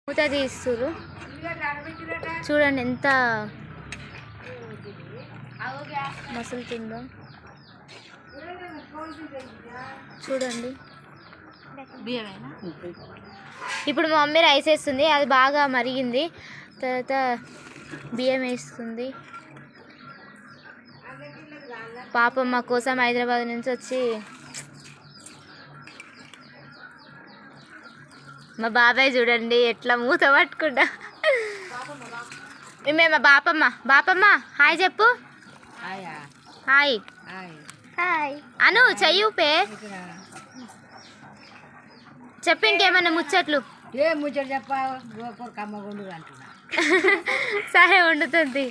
మూత తీస్తురు చూడండి ఎంత మసులుతుందో చూడండి. ఇప్పుడు మా మమ్మీ రైస్ వేస్తుంది, అది బాగా మరిగింది. తర్వాత బియ్యం వేస్తుంది. పాపం మా కోసం హైదరాబాద్ నుంచి వచ్చి మా బాబాయ్ చూడండి ఎట్లా మూత పట్టుకుంటా. మా బాపమ్మ హాయ్ చెప్పు. హాయ్ హాయ్ అను చెయ్యూపే చెప్పు. ఇంకేమన్నా ముచ్చట్లు? ఏ ముచ్చట్లు చెప్పావు? సరే వండుతుంది.